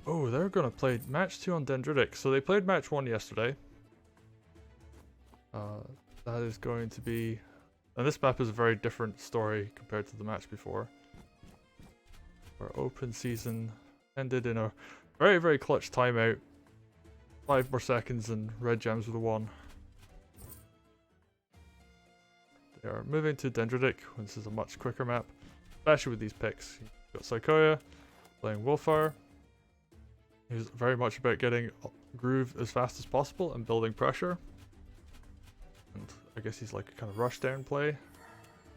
Oh, they're gonna play match 2 on Dendritic. So they played match 1 yesterday. That is going to be... And this map is a very different story compared to the match before. Our open season ended in a very, very clutch timeout. 5 more seconds and RedJams would have won. They are moving to Dendritic. This is a much quicker map, especially with these picks. You've got Saikoya playing Wolfire. He's very much about getting groove as fast as possible and building pressure. And I guess he's like a kind of rush down play,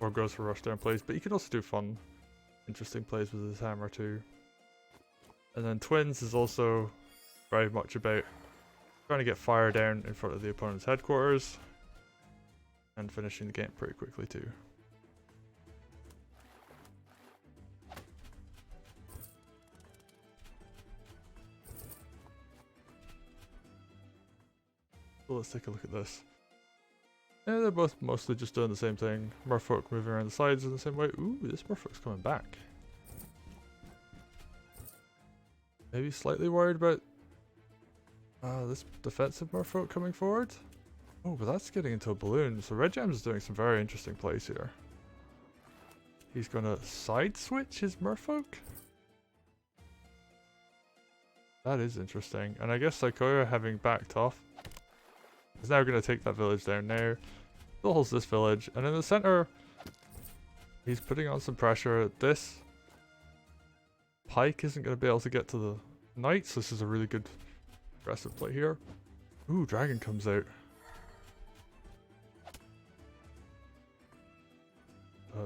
or goes for rush down plays, but he can also do fun, interesting plays with his hammer too. And then Twins is also very much about trying to get fire down in front of the opponent's headquarters and finishing the game pretty quickly too. So let's take a look at this. Yeah, they're both mostly just doing the same thing. Merfolk moving around the sides in the same way. Ooh, this Merfolk's coming back. Maybe slightly worried about this defensive Merfolk coming forward. Oh, but that's getting into a balloon. So RedJams is doing some very interesting plays here. He's gonna side switch his Merfolk? That is interesting. And I guess Saikoya, having backed off, is now going to take that village down now. Still holds this village. And in the center, he's putting on some pressure. This pike isn't going to be able to get to the knights. This is a really good aggressive play here. Ooh, dragon comes out.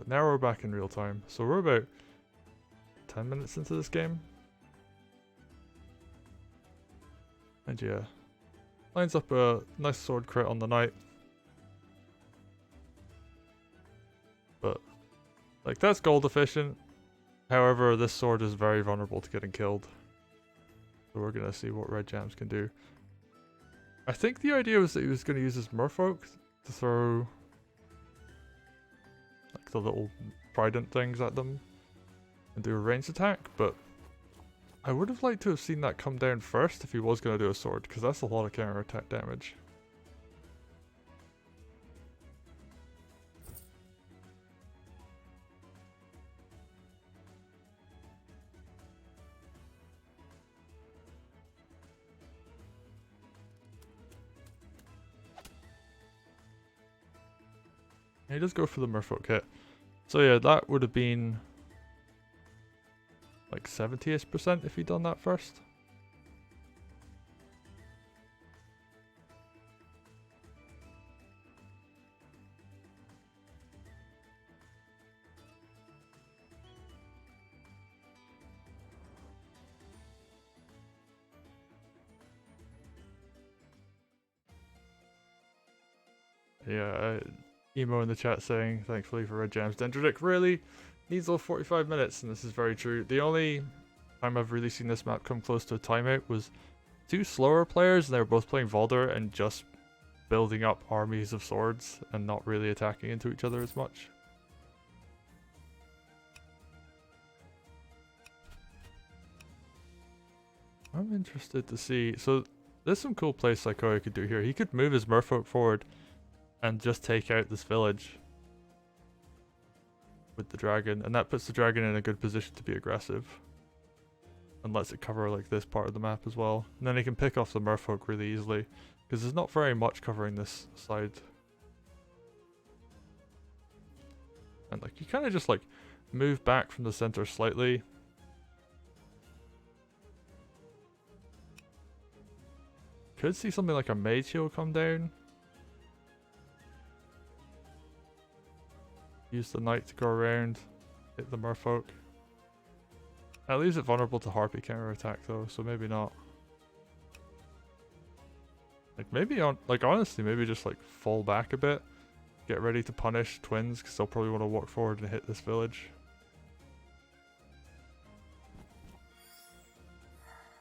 Now we're back in real time. So we're about 10 minutes into this game. And yeah. Lines up a nice sword crit on the knight. But, like, that's gold efficient. However, this sword is very vulnerable to getting killed. So we're going to see what RedJams can do. I think the idea was that he was going to use his merfolk to throw like the little trident things at them and do a ranged attack, but I would have liked to have seen that come down first if he was going to do a sword, because that's a lot of counter attack damage. He does go for the merfolk hit. So yeah, that would have been like 70-ish% if he'd done that first. Yeah, Emo in the chat saying, thankfully for RedJams, Dendritic really needs all 45 minutes, and this is very true. The only time I've really seen this map come close to a timeout was two slower players, and they were both playing Valder and just building up armies of swords and not really attacking into each other as much. I'm interested to see. So there's some cool plays Saikoya could do here. He could move his merfolk forward and just take out this village with the dragon, and that puts the dragon in a good position to be aggressive and lets it cover like this part of the map as well. And then he can pick off the merfolk really easily because there's not very much covering this side. And like you kind of just like move back from the center slightly. Could see something like a mage heal come down. Use the knight to go around, hit the merfolk. That leaves it vulnerable to harpy counter attack though, so maybe not. Like maybe honestly, maybe just like fall back a bit, get ready to punish twins because they'll probably want to walk forward and hit this village.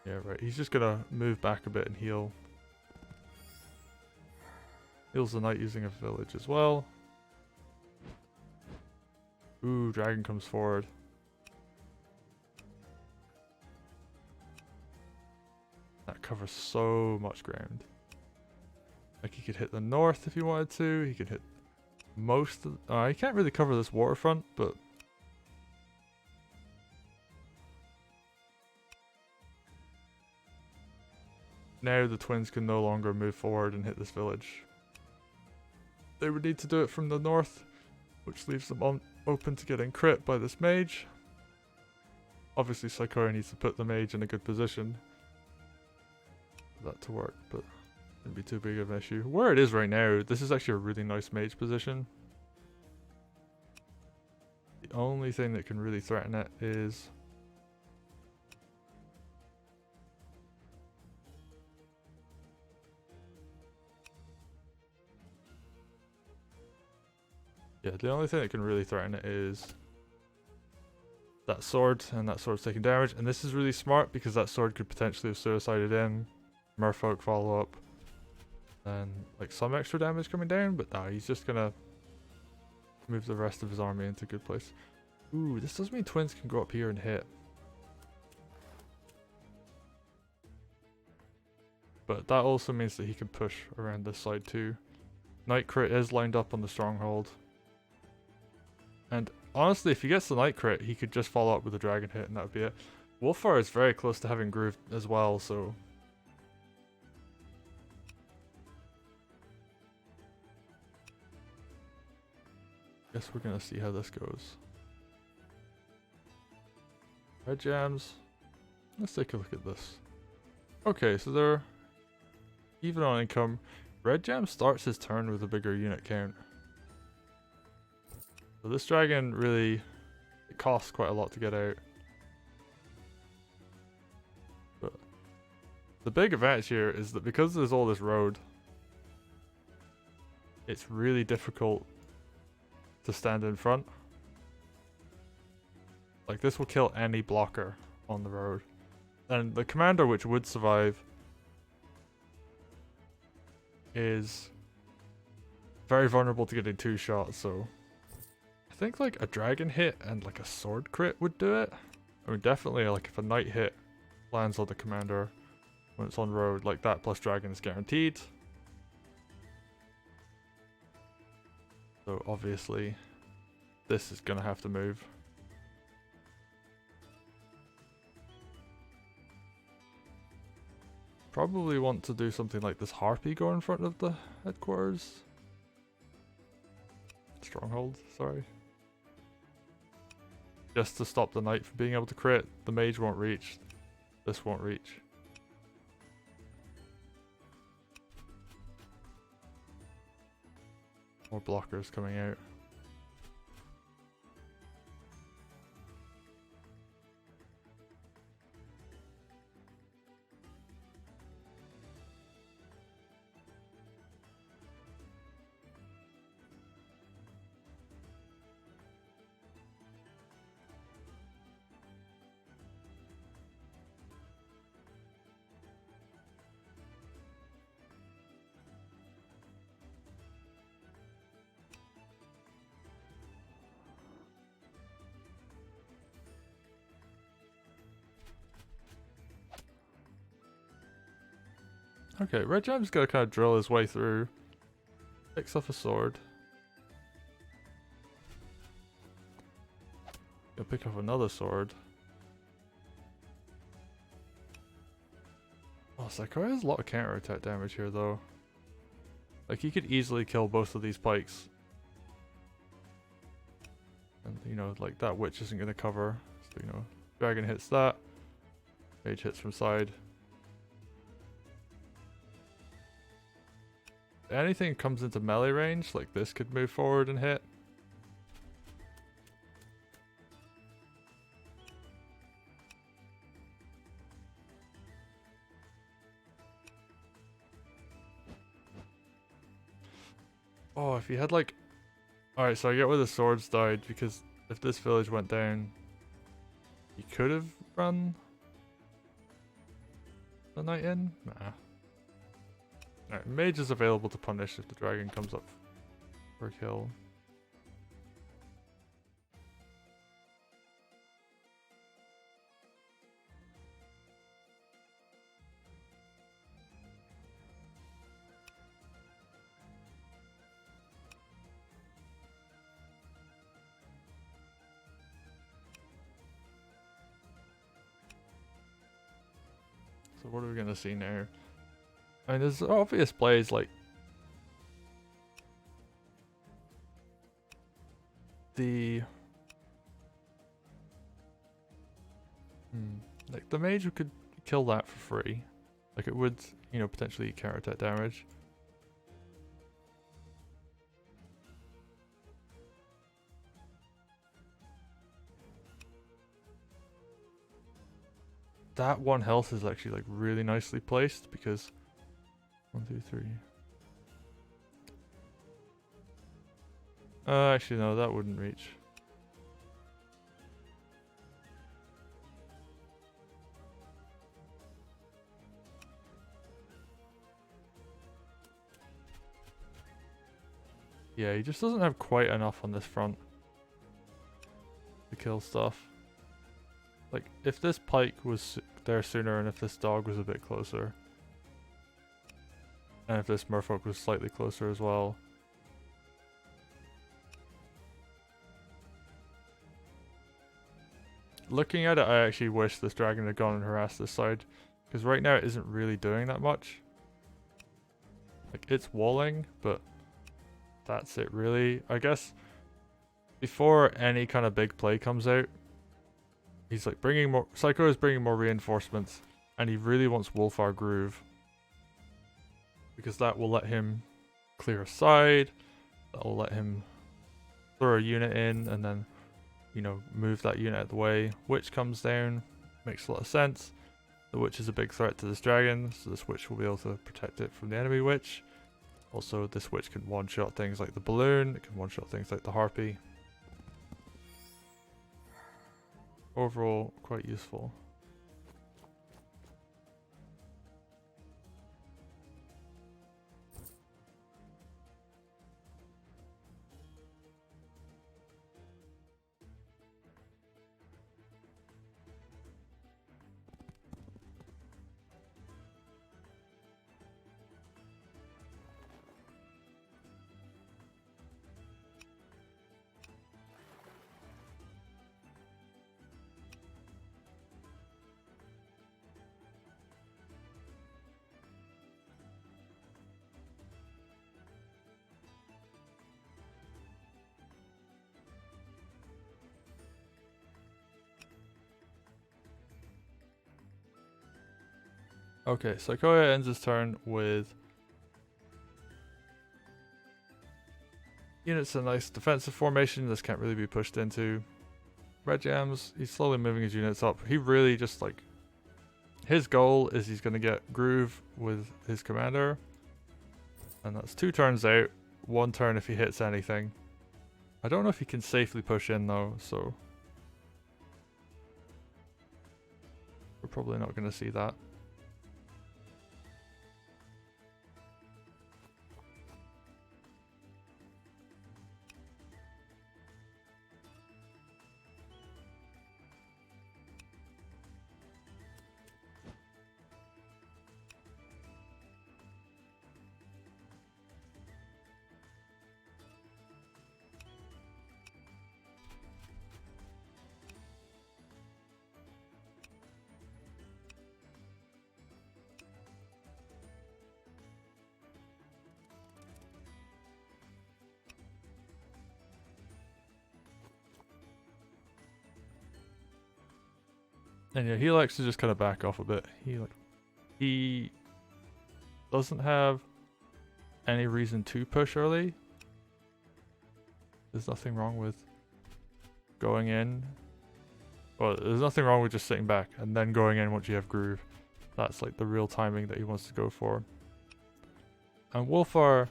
Yeah, right. He's just gonna move back a bit and heal. Heals the knight using a village as well. Ooh, dragon comes forward. covers so much ground. Like, he could hit the north if he wanted to. He could hit most of... he can't really cover this waterfront, but... Now the twins can no longer move forward and hit this village. They would need to do it from the north, which leaves them open to getting crit by this mage. Obviously Saikoya needs to put the mage in a good position for that to work, but it wouldn't be too big of an issue. Where it is right now, this is actually a really nice mage position. The only thing that can really threaten it is... Yeah, the only thing that can really threaten it is that sword, and that sword's taking damage. And this is really smart because that sword could potentially have suicided in. Merfolk follow up. And like some extra damage coming down, but no, he's just gonna move the rest of his army into a good place. Ooh, this does mean twins can go up here and hit. But that also means that he can push around this side too. Night crit is lined up on the stronghold. And honestly, if he gets the night crit, he could just follow up with a dragon hit and that would be it. Wolfar is very close to having groove as well, so... Guess we're gonna see how this goes. RedJams. Let's take a look at this. Okay, so they're even on income. RedJam starts his turn with a bigger unit count. So this dragon really, it costs quite a lot to get out. But the big advantage here is that because there's all this road, it's really difficult to stand in front. Like, this will kill any blocker on the road. And the commander, which would survive, is very vulnerable to getting 2 shots, so I think like a dragon hit and like a sword crit would do it. I mean, definitely like if a knight hit lands on the commander when it's on road, like that plus dragon is guaranteed. So obviously this is gonna have to move. Probably want to do something like this harpy go in front of the headquarters. Stronghold, sorry. Just to stop the knight from being able to crit. The mage won't reach. This won't reach. More blockers coming out. Okay, RedJam's gotta kind of drill his way through. Picks up a sword. Gonna pick up another sword. Oh, Saikoya has a lot of counter attack damage here though. Like, he could easily kill both of these pikes. And you know, like that witch isn't gonna cover. So you know, dragon hits that. Mage hits from side. Anything comes into melee range, like this could move forward and hit. Oh, if you had like... Alright, so I get where the swords died, because if this village went down, you could have run the knight in? Nah. Alright, mage is available to punish if the dragon comes up for a kill. So what are we gonna see now? I mean, there's obvious plays like the like the mage could kill that for free. Like it would, you know, potentially counter attack damage. That 1 health is actually like really nicely placed because 1, 2, 3. Actually no, that wouldn't reach. Yeah, he just doesn't have quite enough on this front to kill stuff. Like, if this pike was there sooner and if this dog was a bit closer, and if this merfolk was slightly closer as well. Looking at it, I actually wish this dragon had gone and harassed this side, because right now it isn't really doing that much. Like, it's walling, but that's it really. I guess before any kind of big play comes out, he's like bringing more, Saikoya is bringing more reinforcements, and he really wants Wargroove, because that will let him clear a side, that will let him throw a unit in, and then, you know, move that unit out of the way. Witch comes down, makes a lot of sense. The witch is a big threat to this dragon, so this witch will be able to protect it from the enemy witch. Also, this witch can one-shot things like the balloon, it can one-shot things like the harpy. Overall, quite useful. Okay, Saikoya ends his turn with units in a nice defensive formation. This can't really be pushed into. RedJams, he's slowly moving his units up. He really just like, his goal is he's going to get Groove with his commander. And that's 2 turns out, 1 turn if he hits anything. I don't know if he can safely push in though, so we're probably not going to see that. And yeah, he likes to just kind of back off a bit. He doesn't have any reason to push early. There's nothing wrong with going in. Well, there's nothing wrong with just sitting back and then going in once you have Groove. That's like the real timing that he wants to go for. And Wolfar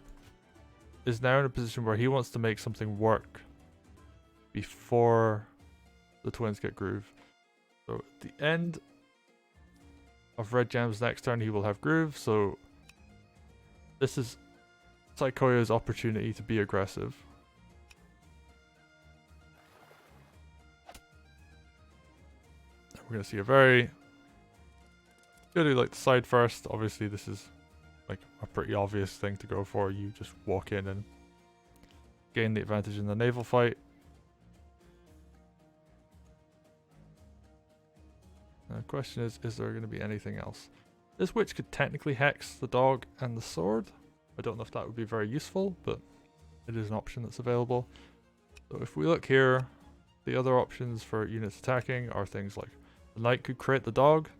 is now in a position where he wants to make something work before the twins get Groove. So at the end of RedJams next turn, he will have Groove. So this is Saikoya's opportunity to be aggressive. We're going to see a very... Gonna do like the side first. Obviously this is like a pretty obvious thing to go for. You just walk in and gain the advantage in the naval fight. The question is there going to be anything else? This witch could technically hex the dog and the sword. I don't know if that would be very useful, but it is an option that's available. So if we look here, the other options for units attacking are things like the knight could crit the dog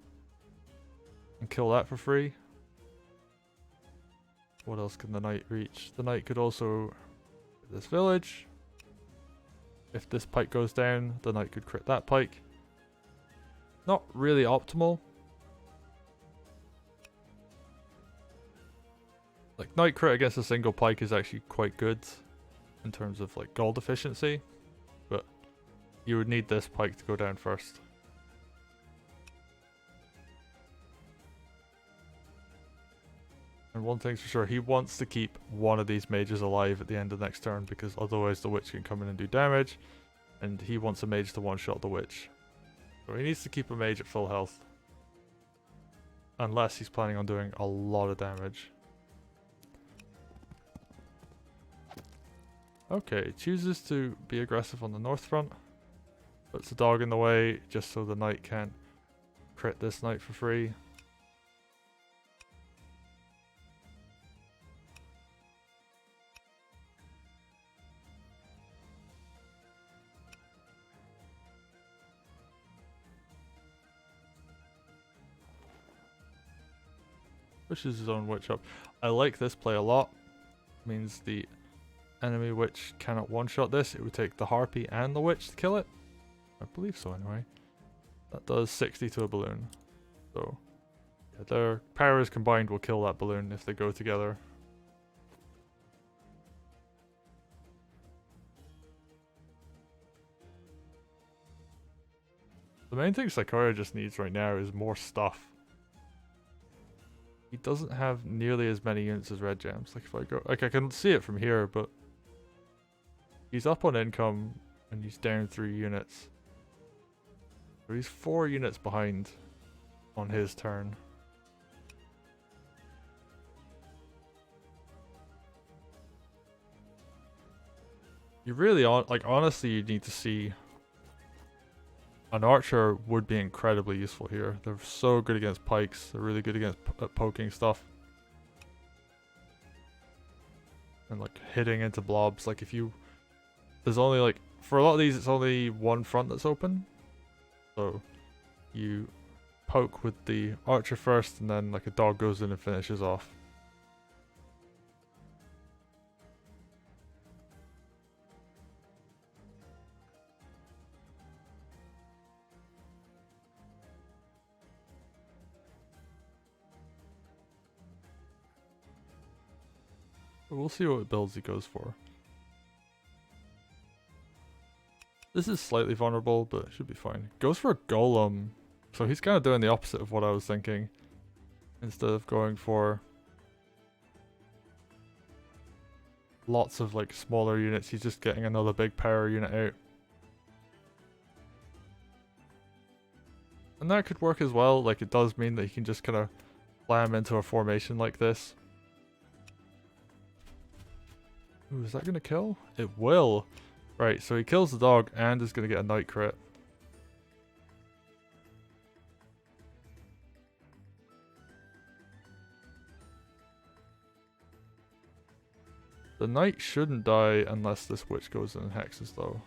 and kill that for free. What else can the knight reach? The knight could also hit this village. If this pike goes down, the knight could crit that pike. Not really optimal. Like, knight crit against a single pike is actually quite good in terms of like gold efficiency, but you would need this pike to go down first. And one thing's for sure, he wants to keep one of these mages alive at the end of the next turn, because otherwise the witch can come in and do damage, and he wants a mage to one-shot the witch. So he needs to keep a mage at full health. Unless he's planning on doing a lot of damage. Okay, chooses to be aggressive on the north front. Puts the dog in the way just so the knight can't crit this knight for free. Pushes his own witch up. I like this play a lot. Means the enemy witch cannot one-shot this. It would take the harpy and the witch to kill it. I believe so anyway. That does 60 to a balloon. So yeah, their powers combined will kill that balloon if they go together. The main thing Saikoya just needs right now is more stuff. He doesn't have nearly as many units as RedJams. Like if I go, like I can see it from here, but he's up on income and he's down 3 units. So he's 4 units behind on his turn. You really, honestly, you need to see. An archer would be incredibly useful here. They're so good against pikes. They're really good against poking stuff. And like hitting into blobs. Like if you... There's only like... For a lot of these it's only one front that's open. So you poke with the archer first and then like a dog goes in and finishes off. We'll see what builds he goes for. This is slightly vulnerable, but it should be fine. Goes for a golem. So he's kind of doing the opposite of what I was thinking. Instead of going for lots of like smaller units, he's just getting another big power unit out. And that could work as well. Like it does mean that he can just kind of slam into a formation like this. Ooh, is that going to kill? It will. Right, so he kills the dog and is going to get a knight crit. The knight shouldn't die unless this witch goes in and hexes though.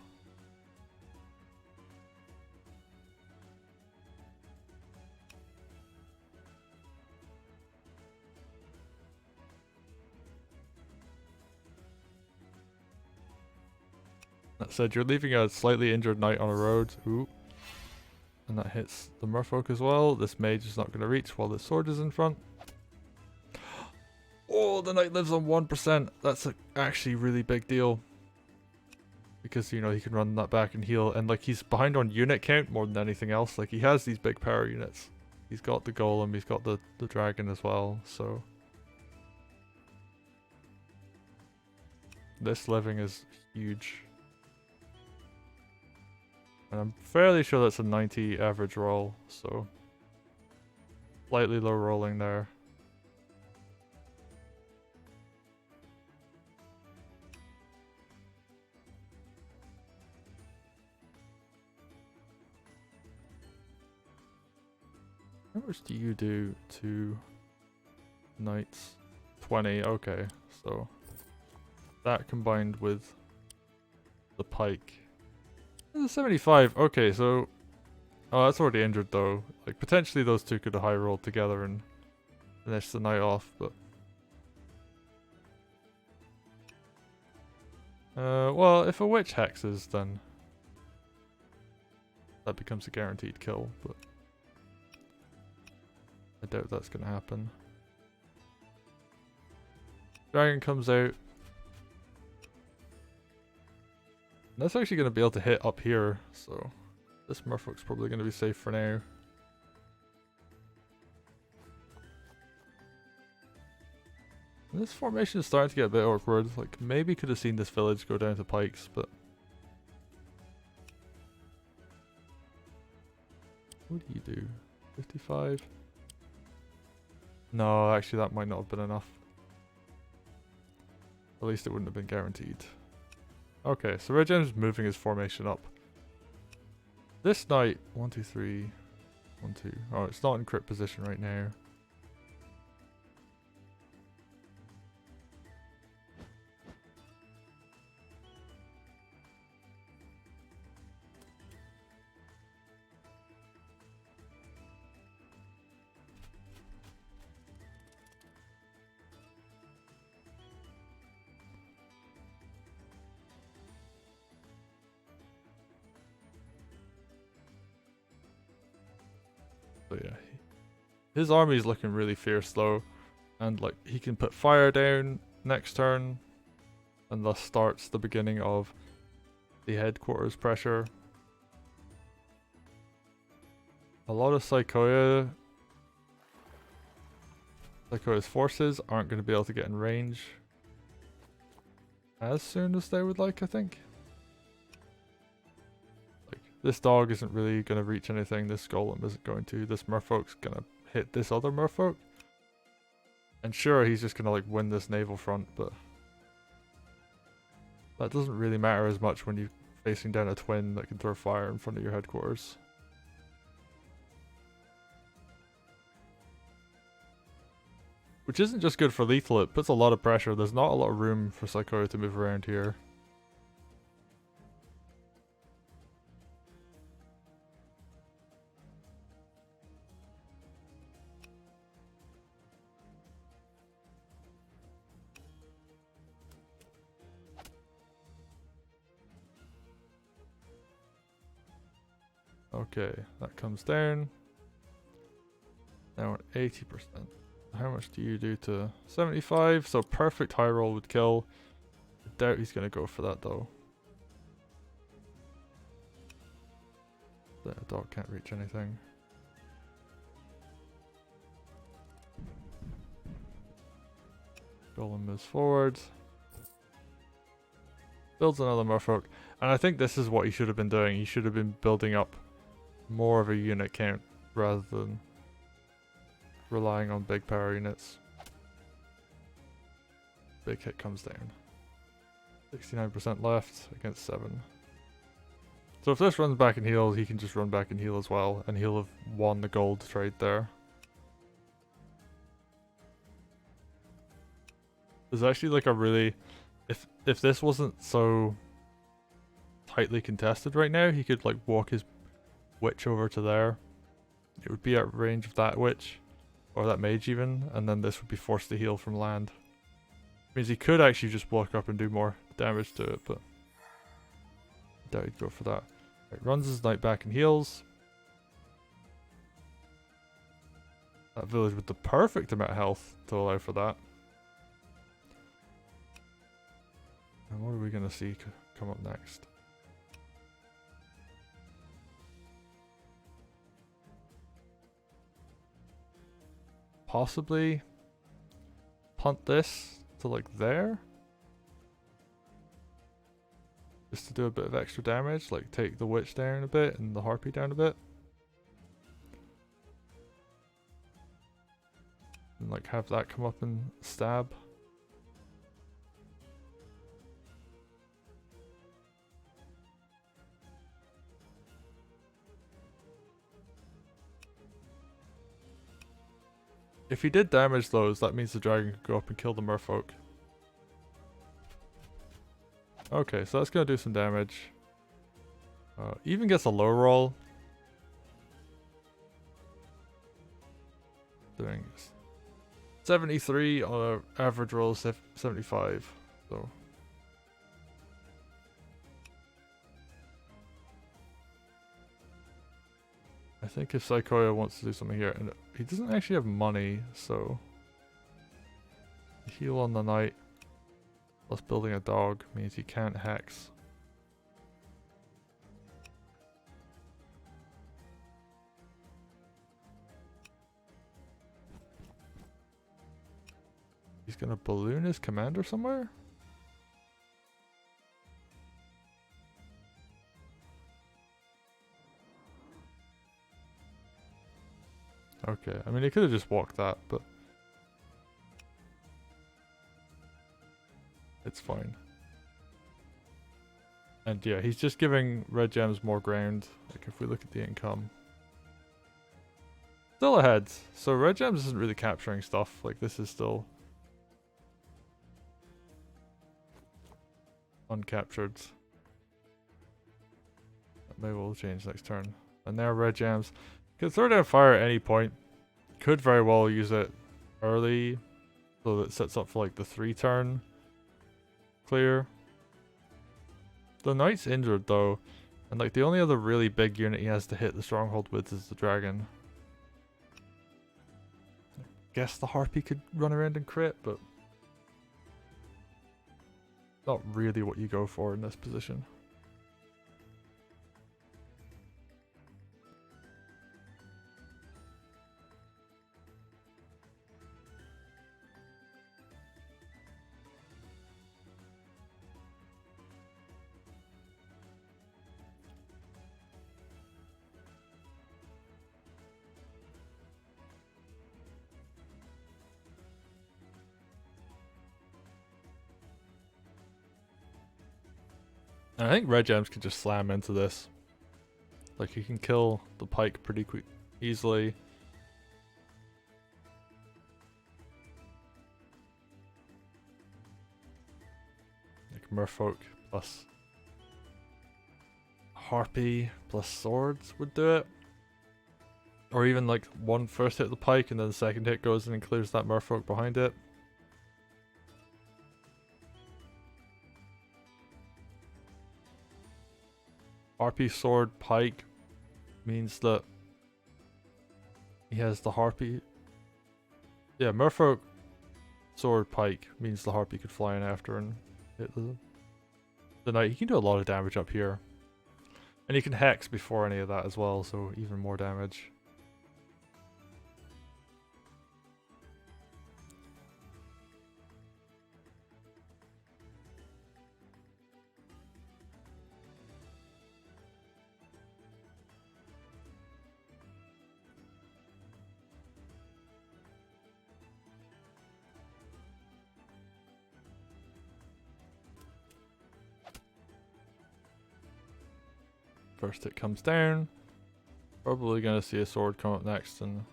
That said, you're leaving a slightly injured knight on a road. Ooh. And that hits the merfolk as well. This mage is not going to reach while the sword is in front. Oh, the knight lives on 1%. That's actually really big deal. Because, you know, he can run that back and heal. And, like, he's behind on unit count more than anything else. Like, he has these big power units. He's got the golem. He's got the dragon as well. So this living is huge. And I'm fairly sure that's a 90 average roll, so slightly low rolling there. How much do you do to knights? 20, okay. So that combined with the pike. 75, okay, so... Oh, that's already injured though. Like, potentially those two could have high rolled together and finish the knight off, but... well, if a witch hexes, then... that becomes a guaranteed kill, but... I doubt that's gonna happen. Dragon comes out. That's actually gonna be able to hit up here, so... this merfolk's probably gonna be safe for now. And this formation is starting to get a bit awkward. Like, maybe could have seen this village go down to pikes, but... what do you do? 55? No, actually that might not have been enough. At least it wouldn't have been guaranteed. Okay, so RedJams is moving his formation up. This knight, 1, 2, 3, 1, 2. Oh, it's not in crit position right now. But yeah, his army is looking really fierce though, and like he can put fire down next turn, and thus starts the beginning of the headquarters pressure. A lot of Saikoya's forces aren't going to be able to get in range as soon as they would like, I think. This dog isn't really going to reach anything, this golem isn't going to, this merfolk's going to hit this other merfolk. And sure, he's just going to like win this naval front, but that doesn't really matter as much when you're facing down a twin that can throw fire in front of your headquarters. Which isn't just good for lethal, it puts a lot of pressure. There's not a lot of room for Saikoya to move around here. Okay, that comes down. Now at 80%. How much do you do to 75? So perfect high roll would kill. I doubt he's going to go for that though. The dog can't reach anything. Golem moves forward. Builds another merfolk. And I think this is what he should have been doing. He should have been building up more of a unit count rather than relying on big power units. Big hit comes down. 69% left against 7. So if this runs back and heals, he can just run back and heal as well, and he'll have won the gold trade there. There's actually like a really... If this wasn't so tightly contested right now, he could like walk his witch over to there. It would be at range of that witch, or that mage even, and then this would be forced to heal from land. Means he could actually just walk up and do more damage to it, but I doubt he'd go for that. Right, runs his knight back and heals. That village with the perfect amount of health to allow for that. And what are we gonna see come up next? Possibly punt this to like there, just to do a bit of extra damage, like take the witch down a bit and the harpy down a bit, and like have that come up and stab. If he did damage those, that means the dragon could go up and kill the merfolk. Okay, so that's gonna do some damage. Even gets a low roll. Doing 73 on an average roll of 75. So I think if Saikoya wants to do something here, and he doesn't actually have money, so heal on the night plus building a dog means he can't hex. He's gonna balloon his commander somewhere? Okay, I mean he could have just walked that, but it's fine. And yeah, he's just giving RedJams more ground. Like if we look at the income. Still ahead. So RedJams isn't really capturing stuff. Like this is still uncaptured. That may well change next turn. And now RedJams could throw down fire at any point. Could very well use it early so that it sets up for like the 3-turn clear. The knight's injured though, and like the only other really big unit he has to hit the stronghold with is the dragon. I guess the harpy could run around and crit, but not really what you go for in this position. And I think RedJams can just slam into this. Like he can kill the pike pretty quick, easily. Like merfolk plus harpy plus swords would do it. Or even like one first hit the pike and then the second hit goes in and clears that merfolk behind it. Harpy, sword, pike means that he has the harpy. Yeah, merfolk, sword, pike means the harpy could fly in after and hit the knight. He can do a lot of damage up here. And he can hex before any of that as well, so even more damage. First hit comes down. Probably gonna see a sword come up next, and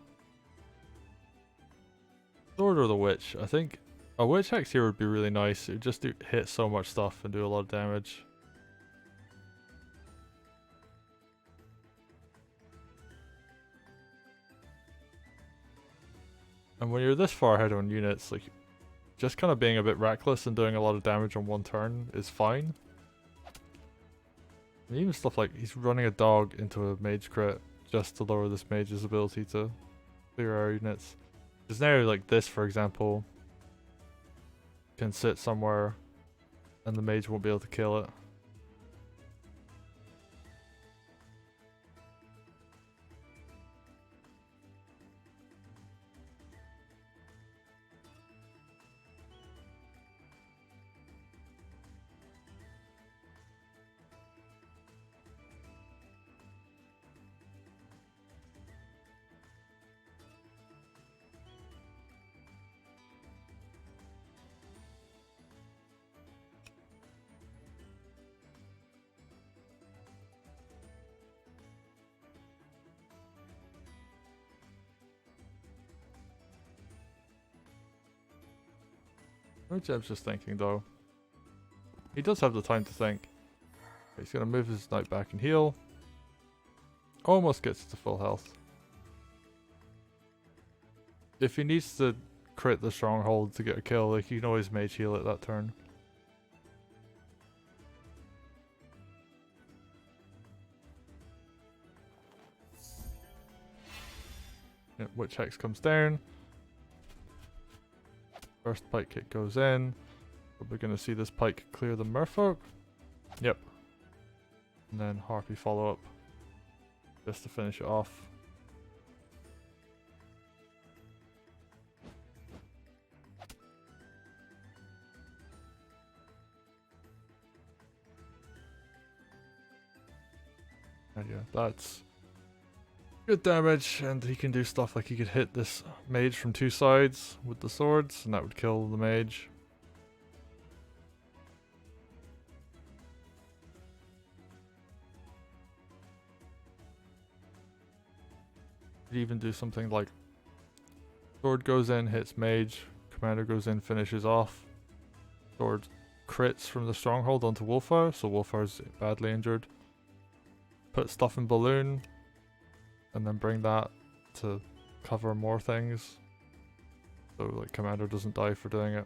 sword or the witch. I think a witch hex here would be really nice. It would just hit so much stuff and do a lot of damage. And when you're this far ahead on units, like just kind of being a bit reckless and doing a lot of damage on one turn is fine. And even stuff like he's running a dog into a mage crit just to lower this mage's ability to clear our units. Because now like this, for example, can sit somewhere and the mage won't be able to kill it. RedJams just thinking though. He does have the time to think. He's gonna move his knight back and heal. Almost gets to full health. If he needs to crit the stronghold to get a kill, like, he can always mage heal it that turn. Yeah, Witch Hex comes down. First pike kick goes in. We're gonna see this pike clear the merfolk. Yep. And then Harpy follow up. Just to finish it off. And yeah, that's good damage, and he can do stuff like he could hit this mage from two sides with the swords, and that would kill the mage. Could even do something like sword goes in, hits mage, commander goes in, finishes off. Sword crits from the stronghold onto Wolfire, so Wolfire's badly injured. Put stuff in balloon, and then bring that to cover more things. So like commander doesn't die for doing it.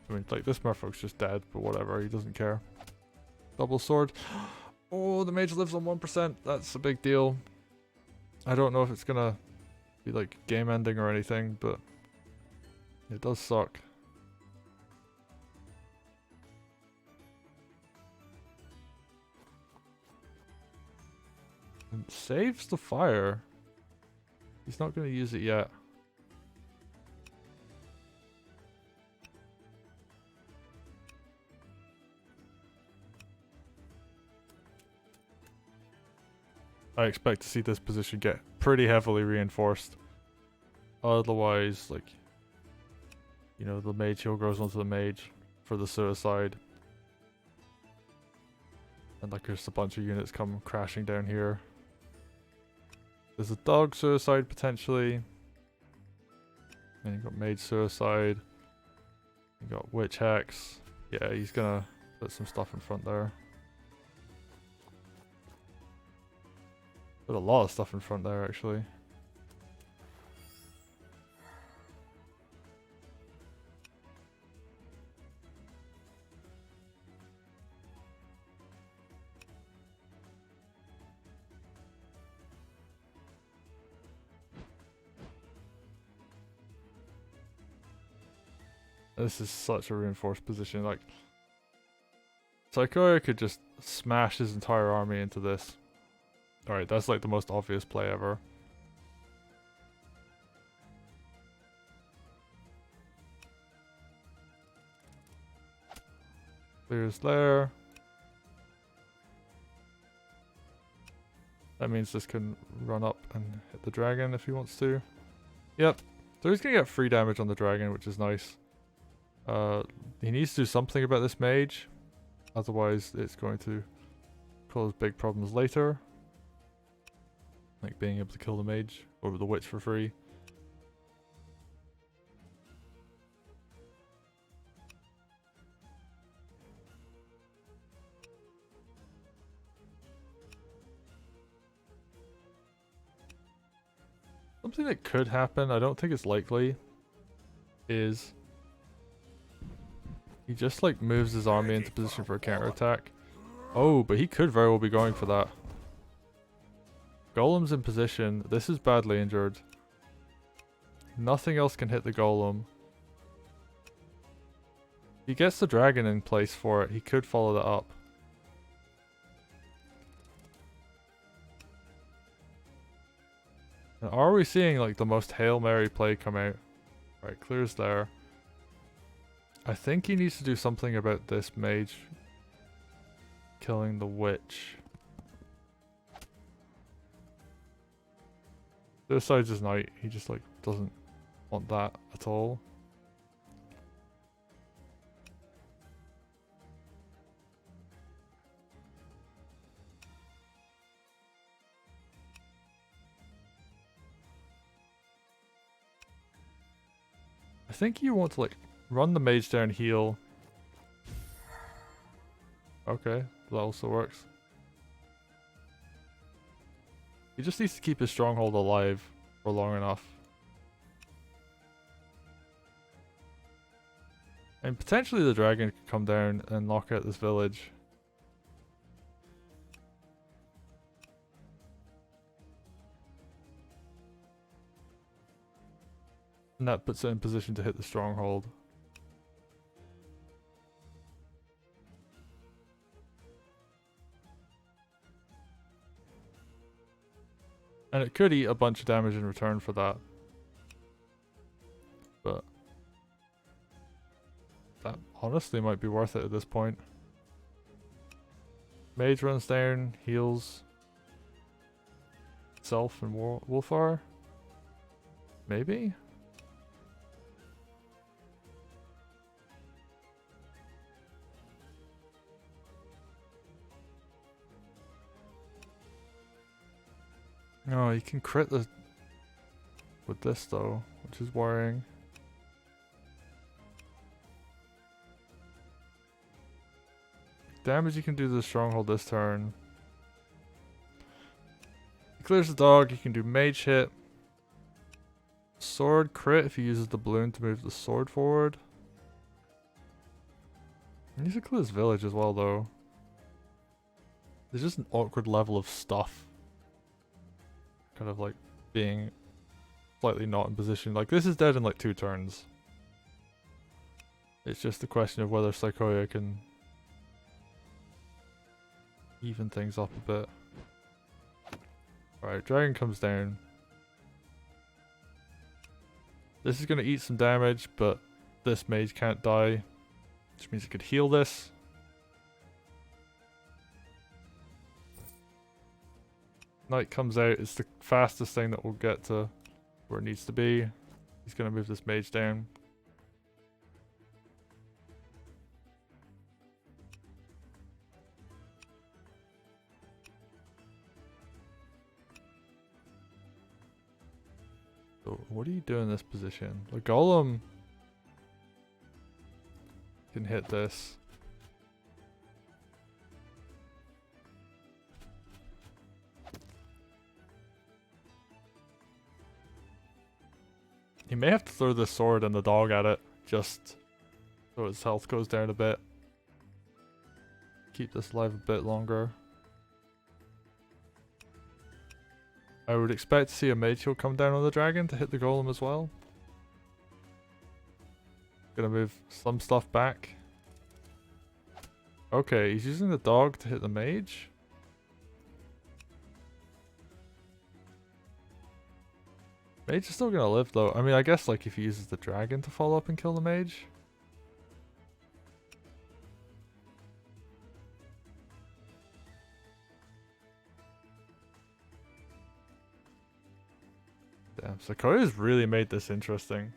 I mean, like, this merfolk's just dead, but whatever, he doesn't care. Double sword. Oh, the mage lives on 1%. That's a big deal. I don't know if it's gonna be like game ending or anything, but it does suck. And saves the fire. He's not gonna use it yet. I expect to see this position get pretty heavily reinforced. Otherwise, like, you know, the mage heal goes onto the mage for the suicide. And like there's a bunch of units come crashing down here. There's a dog suicide potentially. And you got mage suicide. You got witch hex. Yeah, he's gonna put some stuff in front there. Put a lot of stuff in front there, actually. This is such a reinforced position. Like, Saikoya could just smash his entire army into this. Alright, that's like the most obvious play ever. Clears there. That means this can run up and hit the dragon if he wants to. Yep. So he's gonna get free damage on the dragon, which is nice. He needs to do something about this mage. Otherwise, it's going to cause big problems later. Like being able to kill the mage or the witch for free. Something that could happen, I don't think it's likely, is he just like moves his army into position for a counterattack. Oh, but he could very well be going for that. Golem's in position. This is badly injured. Nothing else can hit the golem. He gets the dragon in place for it. He could follow that up. And are we seeing like the most Hail Mary play come out? Right, clears there. I think he needs to do something about this mage killing the witch. Suicide's his knight. He just like doesn't want that at all. I think you want to like run the mage down, heal. Okay, that also works. He just needs to keep his stronghold alive for long enough. And potentially the dragon could come down and knock out this village. And that puts it in position to hit the stronghold. And it could eat a bunch of damage in return for that. But that honestly might be worth it at this point. Mage runs down, heals itself and Wolfar. Maybe? No, he can crit the with this though, which is worrying. Damage you can do to the stronghold this turn. He clears the dog, you can do mage hit. Sword crit if he uses the balloon to move the sword forward. He needs to clear his village as well though. There's just an awkward level of stuff. Kind of like being slightly not in position. Like this is dead in like 2 turns. It's just a question of whether Saikoya can even things up a bit. Alright, dragon comes down. This is going to eat some damage, but this mage can't die, which means it could heal this. Knight comes out, it's the fastest thing that will get to where it needs to be. He's going to move this mage down. So what do you do in this position? The golem can hit this. He may have to throw the sword and the dog at it, just so his health goes down a bit. Keep this alive a bit longer. I would expect to see a mage heal come down on the dragon to hit the golem as well. Gonna move some stuff back. Okay, he's using the dog to hit the mage. Mage is still gonna live though. I mean, I guess like if he uses the dragon to follow up and kill the mage. Damn, Saikoya's really made this interesting.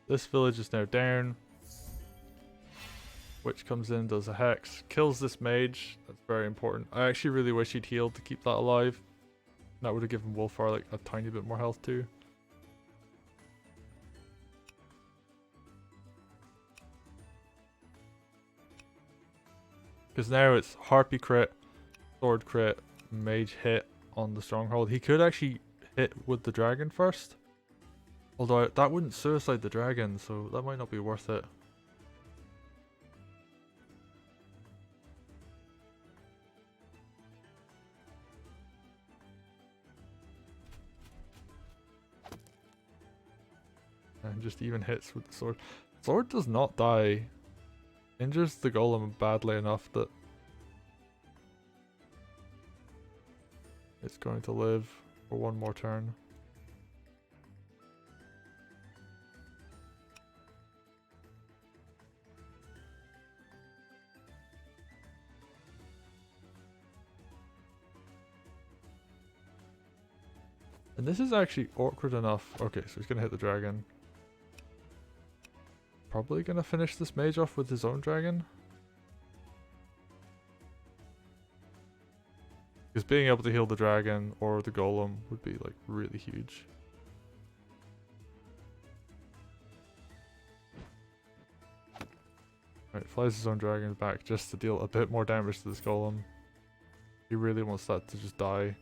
This village is now down. Which comes in, does a hex, kills this mage. That's very important. I actually really wish he'd healed to keep that alive. That would have given Wolfar like a tiny bit more health too. Because now it's Harpy crit, Sword crit, Mage hit on the Stronghold. He could actually hit with the Dragon first. Although that wouldn't suicide the Dragon, so that might not be worth it. And just even hits with the sword. Sword does not die. Injures the golem badly enough that it's going to live for one more turn. And this is actually awkward enough. Okay, so he's gonna hit the dragon. Probably gonna finish this mage off with his own dragon. Because being able to heal the dragon or the golem would be like really huge. Right, flies his own dragon back just to deal a bit more damage to this golem. He really wants that to just die.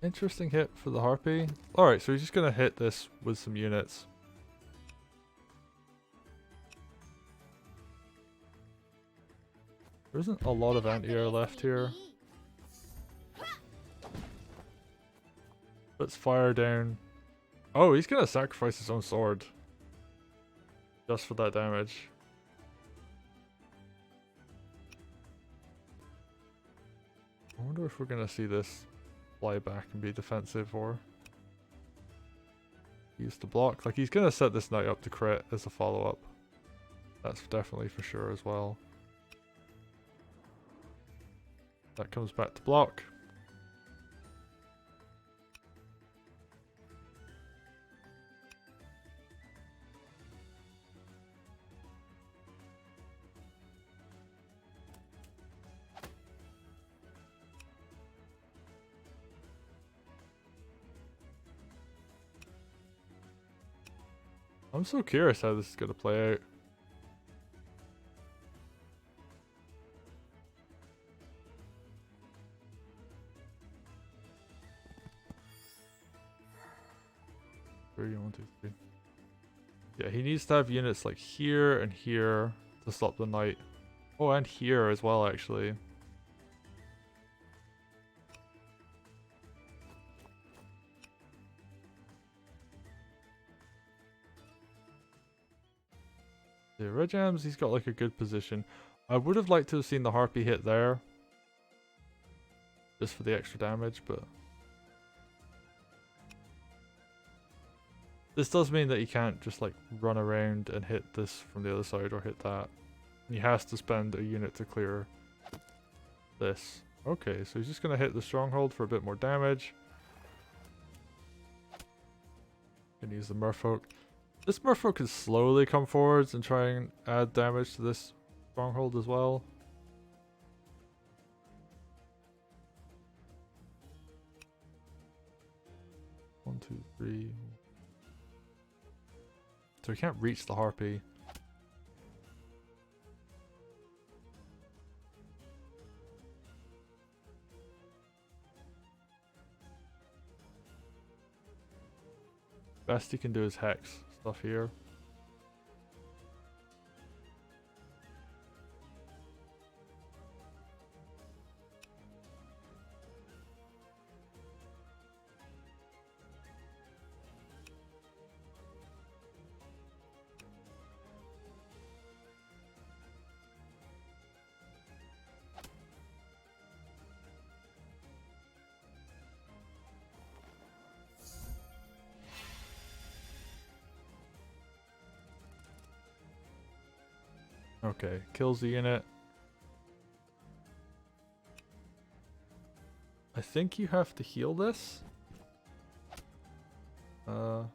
Interesting hit for the harpy. Alright, so he's just gonna hit this with some units. There isn't a lot of anti-air left here. Let's fire down. Oh, he's gonna sacrifice his own sword. Just for that damage. I wonder if we're gonna see this fly back and be defensive or use the block. Like, he's gonna set this knight up to crit as a follow-up. That's definitely for sure as well. That comes back to block. I'm so curious how this is going to play out. Three, 1, 2, 3. Yeah, he needs to have units like here and here to stop the knight. Oh, and here as well, actually. Yeah, RedJams, he's got like a good position. I would have liked to have seen the harpy hit there. Just for the extra damage, but... This does mean that he can't just like run around and hit this from the other side or hit that. He has to spend a unit to clear this. Okay, so he's just going to hit the stronghold for a bit more damage. Gonna use the merfolk. This merfolk can slowly come forwards and try and add damage to this stronghold as well. One, two, three. So he can't reach the harpy. Best he can do is hex stuff here. Okay, kills the unit. I think you have to heal this. Ooh,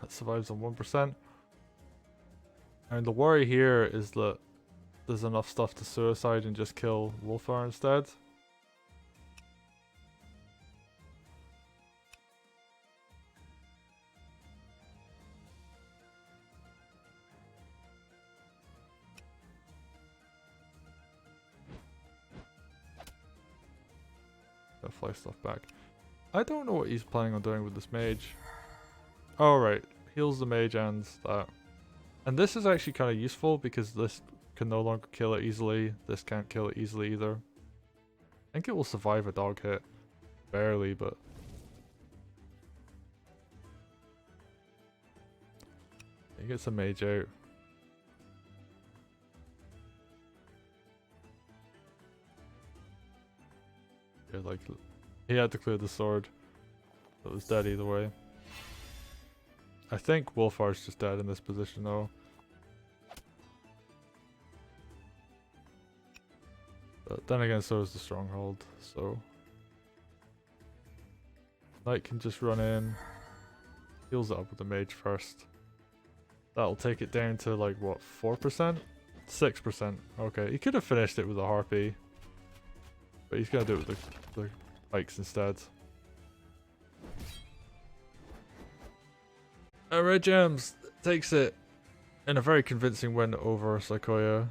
that survives on 1%. And the worry here is that there's enough stuff to suicide and just kill Wolfar instead. Fly stuff back. I don't know what he's planning on doing with this mage. Oh right, heals the mage and that. And this is actually kind of useful because this can no longer kill it easily. This can't kill it easily either. I think it will survive a dog hit. Barely, but He gets a mage out. Yeah, like, he had to clear the sword. It was dead either way. I think Wolfar's just dead in this position though. But then again, so is the stronghold, so Knight can just run in, heals it up with the mage first. That'll take it down to like what, 4%? 6%. Okay, he could have finished it with a harpy, but he's gonna do it with the pikes instead. RedJams takes it in a very convincing win over Saikoya.